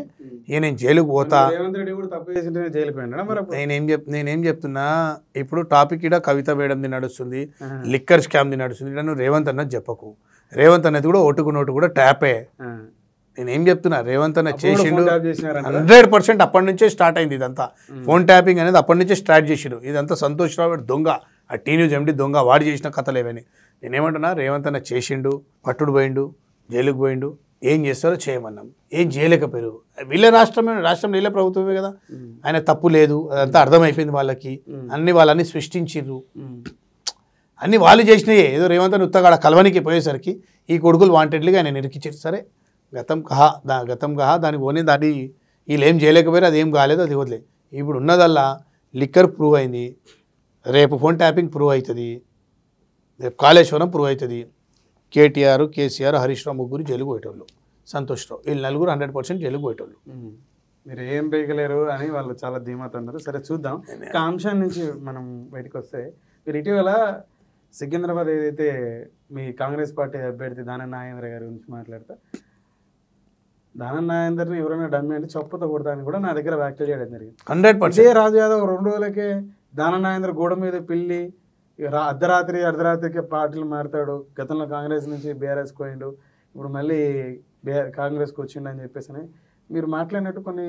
B: నేను జైలుకు పోతా. నేనేం చెప్తున్నా, ఇప్పుడు టాపిక్ ఇక్కడ కవిత వేయడంది నడుస్తుంది, లిక్కర్ స్కామ్ది నడుస్తుంది. ఇక్కడ నువ్వు రేవంత్ అన్నది చెప్పకు. రేవంత్ అన్నది కూడా ఓటుకు కూడా ట్యాపే. నేనేం చెప్తున్నా, రేవంత్ అన్న చేసిండు 100%. అప్పటి నుంచే స్టార్ట్ అయింది ఇదంతా. ఫోన్ ట్యాపింగ్ అనేది అప్పటి నుంచే స్టార్ట్ చేసిండు. ఇదంతా సంతోష్ రావు దొంగ, ఆ టీ న్యూస్ ఎండి దొంగ, వాడు చేసిన కథలు ఏవని. నేనేమంటున్నా, రేవంత్ అన్న చేసిండు, పట్టుడు పోయిండు, జైలుకు పోయిండు, ఏం చేస్తారో చేయమన్నాం, ఏం చేయలేకపోయారు. వీళ్ళ రాష్ట్రం వీళ్ళ ప్రభుత్వమే కదా, ఆయన తప్పు లేదు, అదంతా అర్థమైపోయింది వాళ్ళకి. వాళ్ళని సృష్టించిర్రు, అన్నీ వాళ్ళు చేసినాయే. ఏదో రేవంత్ అన్న ఉత్తగాడ కలవనికి పోయేసరికి ఈ కొడుకులు వాంటెడ్లీగా ఆయన నిరికిచ్చారు. సరే, గతం కహా దానికి పోనీ, దాన్ని వీళ్ళు ఏం చేయలేకపోయారు, అది ఏం కాలేదు, అది వదిలే. ఇప్పుడు ఉన్నదల్లా లిక్కర్ ప్రూవ్ అయింది, రేపు ఫోన్ ట్యాపింగ్ ప్రూవ్ అవుతుంది, రేపు కాళేశ్వరం ప్రూవ్ అవుతుంది. కేటీఆర్, కేసీఆర్, హరీష్ రావు ముగ్గురు జైలుకు పోయేటోళ్ళు, సంతోష్ రావు వీళ్ళు నలుగురు 100% జైలుకు పోయేటోళ్ళు.
A: మీరు ఏం పీకలేరు అని వాళ్ళు చాలా ధీమాతో ఉన్నారు. సరే చూద్దాం. ఒక అంశం నుంచి మనం బయటకు వస్తే, మీరు ఇటీవల సికింద్రాబాద్ ఏదైతే మీ కాంగ్రెస్ పార్టీ అభ్యర్థి దానం నాగేంద్ర గారి గురించి మాట్లాడతా, దానం నాగేందర్ని ఎవరైనా డమ్మి అంటే చప్పుతో కొడతాను కూడా నా దగ్గర వ్యాఖ్యలు చేయడం జరిగింది.
B: 100%.
A: ఇదే రాజు యాదవ్ 2 రోజులకే దానం నాగేందర్ గోడ మీద పిల్లి అర్ధరాత్రికి పార్టీలు మారుతాడు, గతంలో కాంగ్రెస్ నుంచి బీఆర్ఎస్ పోయిండు, ఇప్పుడు మళ్ళీ కాంగ్రెస్కి వచ్చిండు అని చెప్పేసి మీరు మాట్లాడినట్టు కొన్ని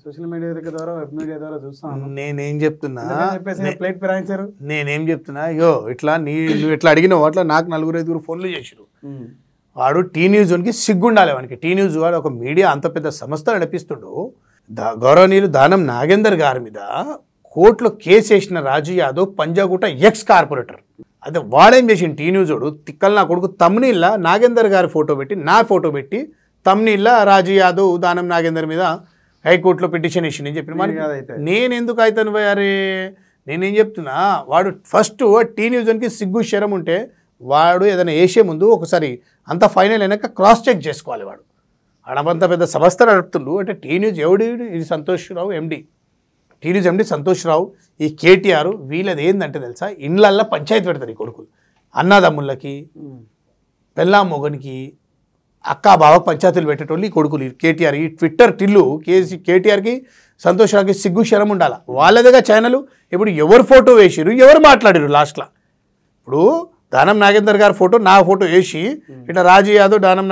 A: సోషల్ మీడియా ద్వారా వెబ్ మీడియా ద్వారా చూస్తాను.
B: నేనేం చెప్తున్నా
A: చెప్పేసి ప్లేట్ ఫిరాయించారు.
B: నేనేం చెప్తున్నా, అయ్యో ఇట్లా నువ్వు ఎట్లా అడిగినావు అట్లా నాకు 4-5 ఫోన్లు చేసిరు. వాడు టీ న్యూస్ వానికి సిగ్గుండాలి. వానికి టీ న్యూస్ వాడు ఒక మీడియా అంత పెద్ద సంస్థ నడిపిస్తుండు. గౌరవనీయులు దానం నాగేందర్ గారి మీద కోర్టులో కేసు వేసిన రాజు యాదవ్ పంజాగుట్ట ఎక్స్ కార్పొరేటర్. అదే వాడేం చేసిండు టీ న్యూస్ వాడు తిక్కలు నా కొడుకు తమ్నీళ్ళ నాగేందర్ గారి ఫోటో పెట్టి నా ఫోటో పెట్టి తమ్నీళ్ళ రాజు యాదవ్ దానం నాగేందర్ మీద హైకోర్టులో పిటిషన్ ఇచ్చింది అని చెప్పి మనకి నేను ఎందుకు అవుతాను అరే నేనేం చెప్తున్నా, వాడు ఫస్ట్ టీ న్యూస్ వానికి సిగ్గు శరం ఉంటే వాడు ఏదైనా వేసే ముందు ఒకసారి అంత ఫైనల్ అయినాక క్రాస్ చెక్ చేసుకోవాలి. వాడు ఆడమంత పెద్ద సంస్థ నడుపుతుండు అంటే టీ న్యూస్ ఎవడి ఇది సంతోష్ రావు ఎండి, టీ న్యూస్ ఎండి సంతోష్ రావు, ఈ కేటీఆర్ వీళ్ళది ఏంటంటే తెలుసా, ఇండ్లల్లో పంచాయతీ పెడతారు ఈ కొడుకులు, అన్నదమ్ముళ్ళకి పెళ్ళాం మొగనికి అక్క బావ పంచాయతీలు పెట్టేటోళ్ళు ఈ కొడుకులు కేటీఆర్. ఈ ట్విట్టర్ టిల్లు కేటీఆర్కి సంతోష్ రావుకి సిగ్గు శరం ఉండాలి. వాళ్ళదేగా ఛానల్. ఇప్పుడు ఎవరు ఫోటో వేసిరు ఎవరు మాట్లాడారు లాస్ట్లో, ఇప్పుడు దానం నాగేందర్ గారి ఫోటో నా ఫోటో వేసి ఇట్లా రాజు యాదవ్ దానం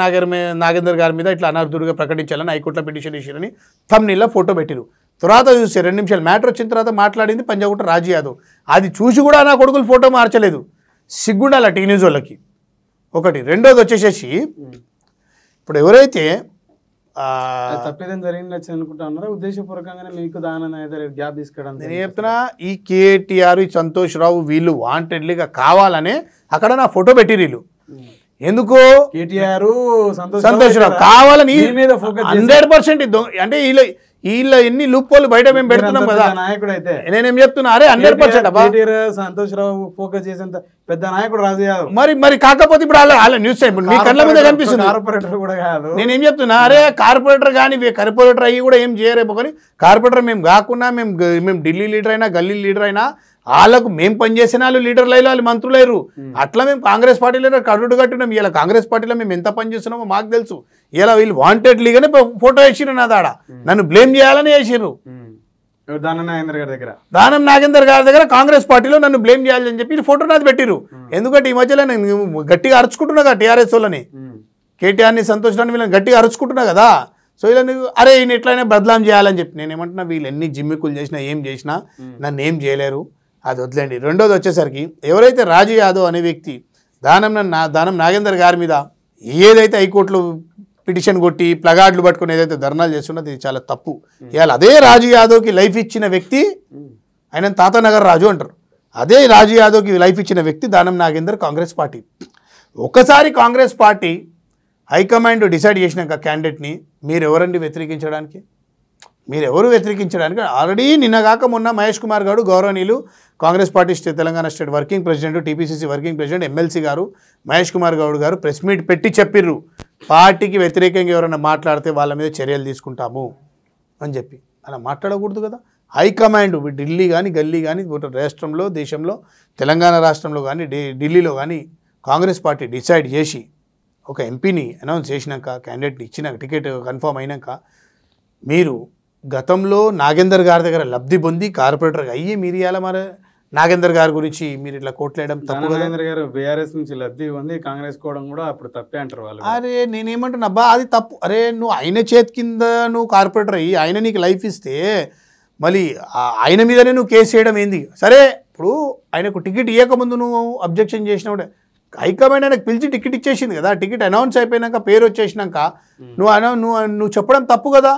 B: నాగేందర్ గారి మీద ఇట్లా అనర్హుడిగా ప్రకటించాలని హైకోర్టులో పిటిషన్ వేసిరని థంబ్నెయిల్లో ఫోటో పెట్టిరు. తర్వాత చూసి 2 నిమిషాలు మ్యాటర్ వచ్చిన తర్వాత మాట్లాడింది పంజాగుట్ట రాజు యాదవ్. అది చూసి కూడా నా కొడుకులు ఫోటో మార్చలేదు. సిగ్గుండాల టీ న్యూస్ వాళ్ళకి. ఒకటి. రెండోది వచ్చేసేసి ఇప్పుడు ఎవరైతే
A: తప్పేదం జరిగింది అనుకుంటున్నారా ఉద్దేశపూర్వకంగానే మీకు దానం గ్యాప్ తీసుకోవడం
B: నేను చెప్తున్నా. ఈ కేటీఆర్ ఈ సంతోష్ రావు వీళ్ళు వాంటెడ్లీగా కావాలనే అక్కడ నా ఫోటో పెట్టిరు వీళ్ళు. ఎందుకు
A: కేటీఆర్
B: సంతోష్ రావు కావాలని 100% అంటే వీళ్ళ ఎన్ని లూప్పోలు బయట మేము పెడుతున్నాం కదా
A: నాయకుడు అయితే
B: నేనేం చెప్తున్నా, అరే 100%
A: సంతోష్ రావు ఫోకస్ చేసేంత పెద్ద నాయకుడు రాజు యాదవ్.
B: మరి కాకపోతే ఇప్పుడు వాళ్ళ న్యూస్ మీ కళ్ళ మీద కనిపిస్తుంది.
A: కార్పొరేటర్ కూడా కాదు.
B: నేనేం చెప్తున్నా, అరే కార్పొరేటర్ కానీ కార్పొరేటర్ అయ్యి కూడా ఏం చేయరేమో కానీ కార్పొరేటర్ మేము కాకుండా మేము ఢిల్లీ లీడర్ అయినా గల్లీ లీడర్ అయినా వాళ్ళకు మేము పనిచేసిన వాళ్ళు లీడర్లు అయ్యి వాళ్ళు మంత్రులు అయ్యారు. అట్లా మేము కాంగ్రెస్ పార్టీలో కరుడు కట్టినాం. ఇలా కాంగ్రెస్ పార్టీలో మేము ఎంత పని చేస్తున్నామో మాకు తెలుసు. ఇలా వీళ్ళు వాంటెడ్లీగానే ఫోటో వేసిరు నా దాడ, నన్ను బ్లేమ్ చేయాలని వేసిర్రు.
A: దానం నాగేందర్ గారి దగ్గర
B: కాంగ్రెస్ పార్టీలో నన్ను బ్లేమ్ చేయాలని చెప్పి ఫోటో నాది పెట్టిరు. ఎందుకంటే ఈ మధ్యలో నేను గట్టిగా అరుచుకుంటున్నా కదా టీఆర్ఎస్ వాళ్ళని, కేటీఆర్ని సంతోషాన్ని వీళ్ళని గట్టిగా అరుచుకుంటున్నా కదా. సో ఇలా అరే ఈయన ఎట్లయినా బదలాం చేయాలని చెప్పి నేను ఏమంటున్నా, వీళ్ళు ఎన్ని జిమ్మికులు చేసినా ఏం చేసినా నన్ను ఏం చేయలేరు, అది వదిలేండి. రెండోది వచ్చేసరికి ఎవరైతే రాజు యాదవ్ అనే వ్యక్తి దానం నాగేందర్ గారి మీద ఏదైతే హైకోర్టులో పిటిషన్ కొట్టి ప్లగార్డులు పట్టుకుని ఏదైతే ధర్నాలు చేస్తున్నది ఇది చాలా తప్పు. ఇవాళ అదే రాజు యాదవ్కి లైఫ్ ఇచ్చిన వ్యక్తి ఆయన తాతానగర్ రాజు అంటారు. అదే రాజు యాదవ్కి లైఫ్ ఇచ్చిన వ్యక్తి దానం నాగేందర్ కాంగ్రెస్ పార్టీ. ఒకసారి కాంగ్రెస్ పార్టీ హైకమాండ్ డిసైడ్ చేసినాక క్యాండిడేట్ని మీరు ఎవరండి వ్యతిరేకించడానికి, మీరెవరు వ్యతిరేకించడానికి? ఆల్రెడీ నిన్నగాక మొన్న మహేష్ కుమార్ గారు గౌరవనీయులు Congress party Telangana state working president TPCC working president MLC గారు మహేష్ కుమార్ గౌడ్ గారు ప్రెస్ మీట్ పెట్టి చెప్పిర్రు, పార్టీకి వ్యతిరేకంగా ఎవరైనా మాట్లాడితే వాళ్ళ మీద చర్యలు తీసుకుంటాము అని చెప్పి. అలా మాట్లాడకూడదు కదా. హైకమాండ్ ఢిల్లీ కానీ గల్లీ కానీ రాష్ట్రంలో దేశంలో తెలంగాణ రాష్ట్రంలో కానీ ఢిల్లీలో కానీ కాంగ్రెస్ పార్టీ డిసైడ్ చేసి ఒక ఎంపీని అనౌన్స్ చేసినాక క్యాండిడేట్ని ఇచ్చినాక టికెట్ కన్ఫర్మ్ అయినాక మీరు గతంలో నాగేందర్ గారి దగ్గర లబ్ధి పొంది కార్పొరేటర్ అయ్యి మీరు ఇవాళ మరి నాగేందర్ గారి గురించి మీరు ఇట్లా కోట్లేయడం తప్పు.
A: నాగేందర్ గారు బీఆర్ఎస్ నుంచి లబ్ధి పొంది కాంగ్రెస్ కోవడం కూడా అప్పుడు తప్పే అంటారు వాళ్ళు.
B: అరే నేనేమంటున్నా అబ్బా అది తప్పు. అరే నువ్వు ఆయన చేతి కింద నువ్వు కార్పొరేటర్ అయ్యి ఆయన నీకు లైఫ్ ఇస్తే మళ్ళీ ఆయన మీదనే నువ్వు కేసు చేయడం ఏంది? సరే ఇప్పుడు ఆయనకు టికెట్ ఇవ్వకముందు నువ్వు అబ్జెక్షన్ చేసినప్పుడు హైకమాండ్ ఆయనకు పిలిచి టికెట్ ఇచ్చేసింది కదా. టికెట్ అనౌన్స్ అయిపోయినాక పేరు వచ్చేసినాక నువ్వు చెప్పడం తప్పు కదా.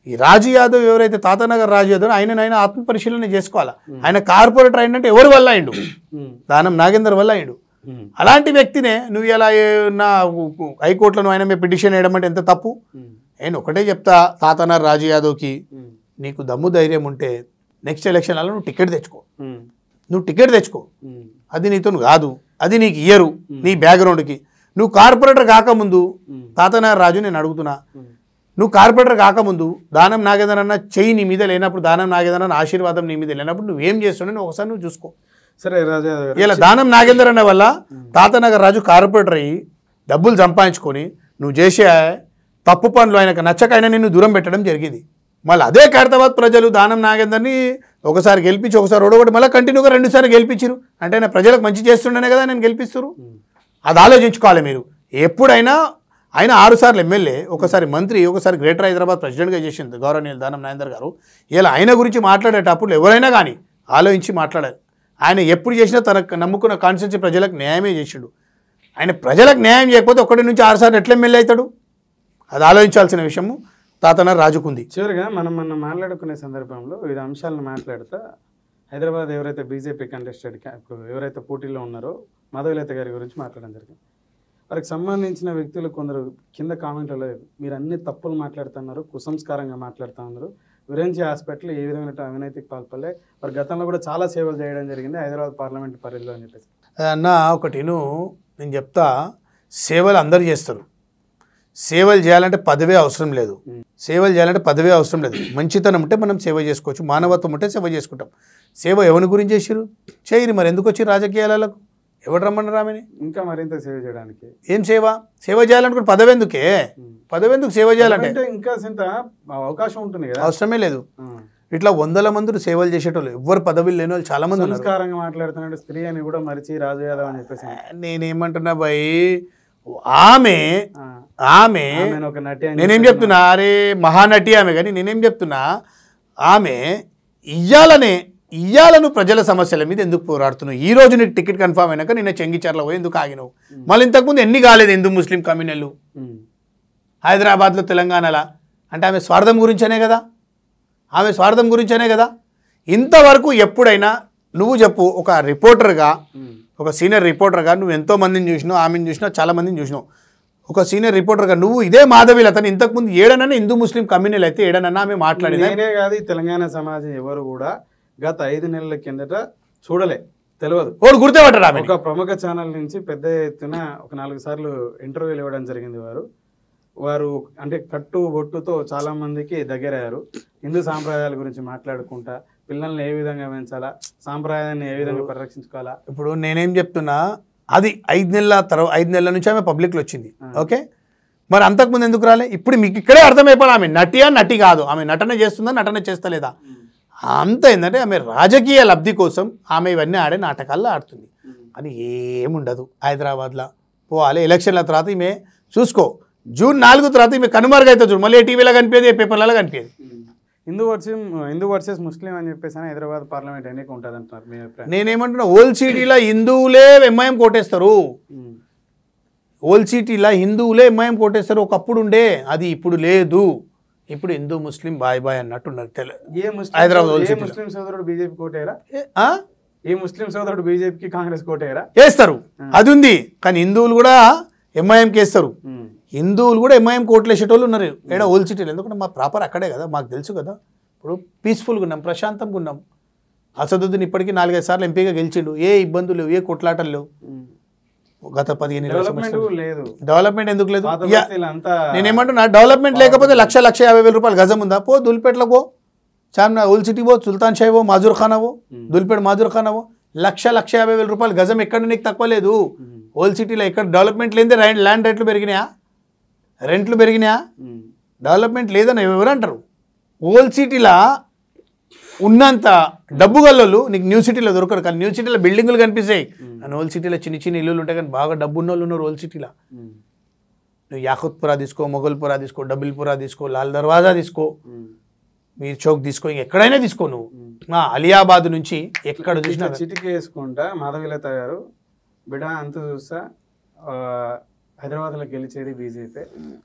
B: ఈ రాజు యాదవ్ ఎవరైతే తాతానగర్ రాజు యాదవ్ ఆయన ఆత్మపరిశీలన చేసుకోవాలా. ఆయన కార్పొరేటర్ అయినంటే ఎవరి వల్ల అయిండు? దానం నాగేందర్ వల్ల అయిండు. అలాంటి వ్యక్తినే నువ్వు ఇలా నా హైకోర్టులో నువ్వు ఆయన మీద పిటిషన్ వేయడం అంటే ఎంత తప్పు. నేను ఒకటే చెప్తా, తాతానగర్ రాజు యాదవ్కి నీకు దమ్ము ధైర్యం ఉంటే నెక్స్ట్ ఎలక్షన్లలో నువ్వు టికెట్ తెచ్చుకో. అది నీతో కాదు, అది నీకు ఇయ్యరు నీ బ్యాక్గ్రౌండ్కి. నువ్వు కార్పొరేటర్ కాకముందు తాతానగర్ రాజు నేను అడుగుతున్నా, నువ్వు కార్పొరేటర్ కాకముందు దానం నాగేందర్ అన్న చెయ్యి నీ మీద లేనప్పుడు, దానం నాగేందర్ అన్న ఆశీర్వాదం నీ మీద లేనప్పుడు నువ్వేం చేస్తున్నావు ఒకసారి నువ్వు చూసుకో.
A: సరే రాజా,
B: ఇలా దానం నాగేందర్ అన్న వల్ల తాతానగర్ రాజు కార్పొరేటర్ అయ్యి డబ్బులు సంపాదించుకొని నువ్వు చేసే తప్పు పనులు ఆయనకు నచ్చక ఆయన నిన్ను దూరం పెట్టడం జరిగింది. మళ్ళీ అదే ఖైరతాబాద్ ప్రజలు దానం నాగేందర్ని ఒకసారి గెలిపించి ఒకసారి ఓడగొట్టి మళ్ళీ కంటిన్యూగా 2 సార్లు గెలిపించారు. అంటే ఆయన ప్రజలకు మంచి చేస్తుండేనే కదా నేను గెలిపిస్తారు. అది ఆలోచించుకోవాలి మీరు. ఎప్పుడైనా ఆయన 6 సార్లు ఎమ్మెల్యే, ఒకసారి మంత్రి, ఒకసారి గ్రేటర్ హైదరాబాద్ ప్రెసిడెంట్గా చేసింది గౌరవనీయులు దానం నాగేందర్ గారు. ఇలా ఆయన గురించి మాట్లాడేటప్పుడు ఎవరైనా కానీ ఆలోచించి మాట్లాడాలి. ఆయన ఎప్పుడు చేసినా తనకు నమ్ముకున్న కాన్స్టిట్యూన్సీ ప్రజలకు న్యాయమే చేసిండు. ఆయన ప్రజలకు న్యాయం చేయకపోతే 1 నుంచి 6 సార్లు ఎట్లా ఎమ్మెల్యే అవుతాడు? అది ఆలోచించాల్సిన విషయము తాతన రాజుకుంది.
A: చివరిగా మనం మాట్లాడుకునే సందర్భంలో వివిధ అంశాలను మాట్లాడుతూ హైదరాబాద్ ఎవరైతే బీజేపీ కంటెస్టెడ్ ఇప్పుడు ఎవరైతే పోటీలో ఉన్నారో మాధవీలత గారి గురించి మాట్లాడడం జరిగింది. వారికి సంబంధించిన వ్యక్తులు కొందరు కింద కామెంట్లలో మీరు అన్ని తప్పులు మాట్లాడుతున్నారు, కుసంస్కారంగా మాట్లాడుతూ ఉన్నారు, విరెంచి హాస్పిటల్ ఏ విధమైన అవినీతికి పాల్పడలే, వారి గతంలో కూడా చాలా సేవలు చేయడం జరిగింది హైదరాబాద్ పార్లమెంట్ పరిధిలో అని చెప్పేసి.
B: అన్న ఒకటి నేను చెప్తా, సేవలు అందరు చేస్తారు. సేవలు చేయాలంటే పదవే అవసరం లేదు. సేవలు చేయాలంటే పదవే అవసరం లేదు. మంచితనం ఉంటే మనం సేవ చేసుకోవచ్చు, మానవత్వం ఉంటే సేవ చేసుకుంటాం. సేవ ఎవరి గురించి చేసిరు? చేయరు. మరి ఎందుకు వచ్చి రాజకీయాలకు? ఎవరు రమ్మన్నారు ఆమెని?
A: ఇంకా మరింత సేవ చేయడానికి.
B: ఏం సేవ? సేవ చేయాలనుకుంటే పదవి ఎందుకే? పదవి ఎందుకు సేవ చేయాలంటే?
A: ఇంకా అవకాశం ఉంటుంది కదా.
B: అవసరమే లేదు. ఇట్లా 100 మంది సేవలు చేసేటోళ్ళు, ఎవ్వరు పదవులు లేని వాళ్ళు చాలా మంది ఉన్నారు.
A: సంస్కారంగా మాట్లాడుతున్నాడు, స్త్రీ అని కూడా మరిచి రాజు యాదవ్ అని చెప్పేసి.
B: నేనేమంటున్నా భయ్, ఆమె
A: ఒక నటి.
B: నేనేం చెప్తున్నా, అరే మహానటి ఆమె, కానీ నేనేం చెప్తున్నా, ఆమె ఇయ్యాలను ప్రజల సమస్యల మీద ఎందుకు పోరాడుతున్నావు? ఈ రోజు నీకు టికెట్ కన్ఫర్మ్ అయినాక నిన్న చెంగిచర్ల పోయి ఎందుకు ఆగినావు? మళ్ళీ ఇంతకుముందు ఎన్ని కాలేదు హిందూ ముస్లిం కమ్యూనల్ హైదరాబాద్లో, తెలంగాణలో? అంటే ఆమె స్వార్థం గురించనే కదా, ఆమె స్వార్థం గురించనే కదా. ఇంతవరకు ఎప్పుడైనా నువ్వు చెప్పు, ఒక రిపోర్టర్గా, ఒక సీనియర్ రిపోర్టర్గా నువ్వు ఎంతో మందిని చూసినావు, ఆమెను చూసినావు, చాలా మందిని చూసినావు. ఒక సీనియర్ రిపోర్టర్గా నువ్వు ఇదే మాధవీలతని ఇంతకుముందు ఏడనన్నా హిందూ ముస్లిం కమ్యూనల్ అయితే ఏడనన్నా ఆమె మాట్లాడింది.
A: నేనే కాదు, ఈ తెలంగాణ సమాజం ఎవరు కూడా గత 5 నెలల కిందట చూడలే, తెలియదు.
B: ఓడు గుర్తుపట్టరా?
A: ఒక ప్రముఖ ఛానల్ నుంచి పెద్ద ఎత్తున ఒక 4 సార్లు ఇంటర్వ్యూలు ఇవ్వడం జరిగింది. వారు అంటే కట్టు బొట్టుతో చాలా మందికి దగ్గరయ్యారు. హిందూ సాంప్రదాయాల గురించి మాట్లాడుకుంటా, పిల్లల్ని ఏ విధంగా పెంచాలా, సాంప్రదాయాన్ని ఏ విధంగా పరిరక్షించుకోవాలా.
B: ఇప్పుడు నేనేం చెప్తున్నా, అది 5 నెలల నుంచి ఆమె పబ్లిక్లో వచ్చింది. ఓకే, మరి అంతకుముందు ఎందుకు రాలే? ఇప్పుడు మీకు ఇక్కడే అర్థమైపోయి ఆమె నటి కాదు, ఆమె నటన చేస్తుందా, నటన చేస్తలేదా? అంత ఏంటంటే ఆమె రాజకీయ లబ్ధి కోసం ఆమె ఇవన్నీ ఆడే నాటకాల్లో ఆడుతుంది. అని ఏముండదు. హైదరాబాద్లో పోవాలి, ఎలక్షన్ల తర్వాత ఈమె చూసుకో, జూన్ 4 తర్వాత ఈమె కనుమరుగైతే చూడు, మళ్ళీ టీవీలో కనిపించేది, పేపర్లలో కనిపించేది.
A: హిందూ వర్సెస్ ముస్లిం అని చెప్పేసి హైదరాబాద్ పార్లమెంట్ ఎన్నిక ఉంటుంది అంటున్నారు. మీ అభిప్రాయం?
B: నేనేమంటున్నా, ఓల్డ్ సిటీలో హిందువులే ఎంఐఎం కోటేస్తారు. ఓల్డ్ సిటీలో హిందువులే ఎంఐఎం కోటేస్తారు. ఒకప్పుడు ఉండే, అది ఇప్పుడు లేదు. ఇప్పుడు హిందూ ముస్లిం బాయ్ అన్నట్టున్నారు.
A: హైదరాబాద్ ముస్లిం సోదరుడు బీజేపీ కోటేరా? ఏ ముస్లిం సోదరుడు బీజేపీకి కాంగ్రెస్ కోటేరా?
B: వేస్తారు, అది ఉంది. కానీ హిందువులు కూడా ఎంఐఎంకి వేస్తారు. హిందువులు కూడా ఎంఐఎం కోట్లు వేసేటోళ్ళు ఉన్నారు ఏడా ఓల్డ్ సిటీలో. ఎందుకంటే మా ప్రాపర్ అక్కడే కదా, మాకు తెలుసు కదా. ఇప్పుడు పీస్ఫుల్గా ఉన్నాం, ప్రశాంతంగా ఉన్నాం. అసదుద్దీన్ ఇప్పటికీ 4-5 సార్లు ఎంపీగా గెలిచిండు. ఏ ఇబ్బందులు లేవు, ఏ కొట్లాటలు లేవు. గత 15
A: లేదు.
B: డెవలప్మెంట్ ఎందుకు లేదు? నేనేమంటున్నా, డెవలప్మెంట్ లేకపోతే 1,50,000 రూపాయలు గజం ఉందా? పో దుల్పేటలో పో, చార్మినార్ ఓల్డ్ సిటీ పో, సుల్తాన్ షాహి పో, మాజూర్ ఖానా పో, దుల్పేట మాజూర్ ఖానా పో. 1,50,000 రూపాయలు గజం ఎక్కడ నీకు తక్కువ లేదు. ఓల్డ్ సిటీలో ఎక్కడ డెవలప్మెంట్ లేదే ల్యాండ్ రేట్లు పెరిగినాయా, రెంట్లు పెరిగినాయా? డెవలప్మెంట్ లేదని ఎవరంటారు? ఓల్డ్ సిటీలో ఉన్నంత డబ్బు గల్లోళ్ళు నీకు న్యూ సిటీలో దొరకరు. కానీ న్యూ సిటీలో బిల్డింగులు కనిపిస్తాయి, కానీ ఓల్డ్ సిటీలో చిన్న ఇల్లులు ఉంటాయి. కానీ బాగా డబ్బు ఉన్న వాళ్ళు ఉన్నారు ఓల్డ్ సిటీలో. నువ్వు యాకుత్పురా తీసుకో, మొగల్పురా తీసుకో, డబుల్పురా తీసుకో, లాల్ దర్వాజా తీసుకో, మీర్ చౌక్ తీసుకో, ఎక్కడైనా తీసుకో. నువ్వు అలియాబాద్ నుంచి ఎక్కడ చూసినా
A: చిటికి వేసుకుంటా మాధవీలత గారు బిడ్డ అంత చూస్తా హైదరాబాద్లో గెలిచేది బీజేపీ,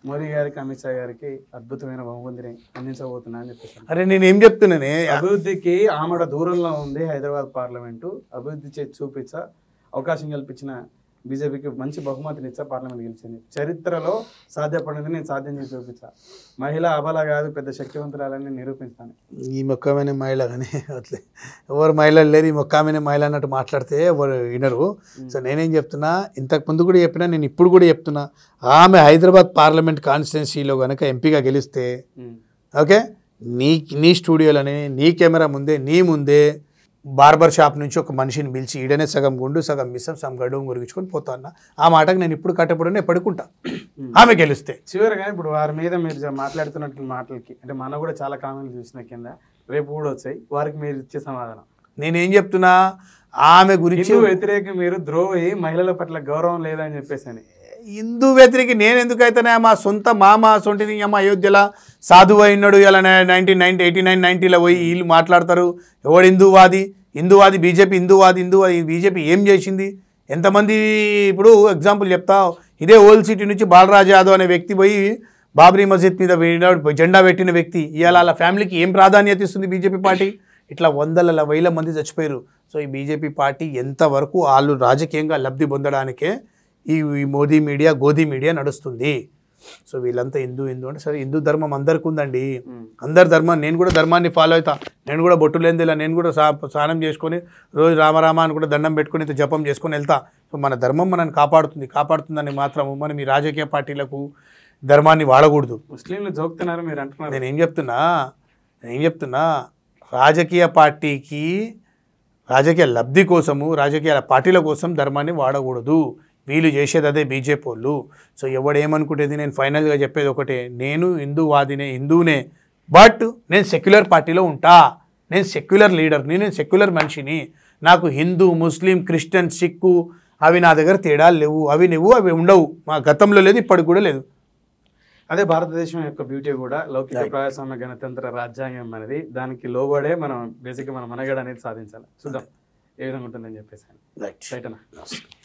A: మోదీ గారికి, అమిత్ షా గారికి అద్భుతమైన బహుమతిని అందించబోతున్నా అని చెప్పేసి.
B: అరే నేనేం చెప్తున్నానే,
A: అభివృద్ధికి ఆమెడ దూరంలో ఉంది హైదరాబాద్ పార్లమెంటు. అభివృద్ధి చేసి చూపించా అవకాశం కల్పించిన బీజేపీకి మంచి బహుమతిని ఇచ్చా, పార్లమెంట్ గెలిచింది. చరిత్రలో సాధ్యపడింది నేను సాధ్యం చేసి చూపించా. మహిళ అబల కాదు, పెద్ద శక్తివంతురాలని నిరూపిస్తాను.
B: ఈ మొక్కమైన మహిళ కానీ అట్లే ఎవరు మహిళలు లేరు, ఈ మొక్కమైన మహిళ అన్నట్టు మాట్లాడితే ఎవరు వినరు. సో నేనేం చెప్తున్నా, ఇంతకుముందు కూడా చెప్పినా, నేను ఇప్పుడు కూడా చెప్తున్నా, ఆమె హైదరాబాద్ పార్లమెంట్ కాన్స్టిట్యున్సీలో కనుక ఎంపీగా గెలిస్తే, ఓకే, నీ స్టూడియోలోనే, నీ కెమెరా ముందే, నీ ముందే బార్బర్ షాప్ నుంచి ఒక మనిషిని పిలిచి ఈడనే సగం గుండు సగం మిసం సగం గడువు మురిగించుకొని పోతాను. ఆ మాటకు నేను ఇప్పుడు కట్టపడినే పడుకుంటా ఆమె గెలిస్తే.
A: చివరిగా ఇప్పుడు వారి మీద మీరు మాట్లాడుతున్నట్టు మాటలకి అంటే మనం కూడా చాలా కామెంట్లు చూసిన కింద రేపు కూడా వచ్చాయి, వారికి మీరు ఇచ్చే సమాధానం?
B: నేనేం చెప్తున్నా, ఆమె గురించి
A: హిందూ వ్యతిరేక మీరు ద్రోహి, మహిళల పట్ల గౌరవం లేదని చెప్పేసి అని.
B: హిందూ వ్యతిరేకి నేను ఎందుకైతేనే మా సొంత మామ సొంటిని అమ్మ అయోధ్యలో సాధువు అయినాడు ఇలా 1989-90లో పోయి వీళ్ళు మాట్లాడతారు. ఎవడు హిందూవాది బీజేపీ బీజేపీ ఏం చేసింది? ఎంతమంది ఇప్పుడు ఎగ్జాంపుల్ చెప్తా, ఇదే ఓల్డ్ సిటీ నుంచి బాలరాజ్ యాదవ్ అనే వ్యక్తి పోయి బాబ్రీ మస్జిద్ మీద జెండా పెట్టిన వ్యక్తి ఇవాళ వాళ్ళ ఫ్యామిలీకి ఏం ప్రాధాన్యత ఇస్తుంది బీజేపీ పార్టీ? ఇట్లా వందల వేల మంది చచ్చిపోయారు. సో ఈ బీజేపీ పార్టీ ఎంతవరకు వాళ్ళు రాజకీయంగా లబ్ధి పొందడానికే ఈ మోదీ మీడియా గోదీ మీడియా నడుస్తుంది. సో వీళ్ళంతా హిందూ అంటే సరే హిందూ ధర్మం అందరికీ ఉందండి, అందరి ధర్మం. నేను కూడా ధర్మాన్ని ఫాలో అవుతా, నేను కూడా బొట్టు లేనిదిలా నేను కూడా స్నానం చేసుకొని రోజు రామరామ అని కూడా దండం పెట్టుకొని ఇంత జపం చేసుకొని వెళ్తా. సో మన ధర్మం మనల్ని కాపాడుతుందని మాత్రము మనం ఈ రాజకీయ పార్టీలకు ధర్మాన్ని వాడకూడదు.
A: ముస్లింలు జోక్తున్నారు మీరు అంటున్నారు.
B: నేనేం చెప్తున్నా రాజకీయ పార్టీకి రాజకీయ లబ్ధి కోసము రాజకీయ పార్టీల కోసం ధర్మాన్ని వాడకూడదు. వీళ్ళు చేసేది అదే బీజేపీ వాళ్ళు. సో ఎవడేమనుకుంటేది నేను ఫైనల్గా చెప్పేది ఒకటే, నేను హిందూనే బట్ నేను సెక్యులర్ పార్టీలో ఉంటా. నేను సెక్యులర్ లీడర్ని, నేను సెక్యులర్ మనిషిని. నాకు హిందూ ముస్లిం క్రిస్టియన్ సిక్కు అవి నా దగ్గర తేడాలు లేవు, అవి ఉండవు. మా గతంలో లేదు, ఇప్పటికి కూడా లేదు.
A: అదే భారతదేశం యొక్క బ్యూటీ కూడా లౌకిక ప్రజాస్వామ్య గణతంత్ర రాజ్యాంగం అనేది, దానికి లోబడే మనం బేసిక్గా మన మనగడ అనేది సాధించాలి. చూద్దాం ఏ విధంగా ఉంటుందని చెప్పేసి.
B: రైట్.
A: రైట్ అన్న.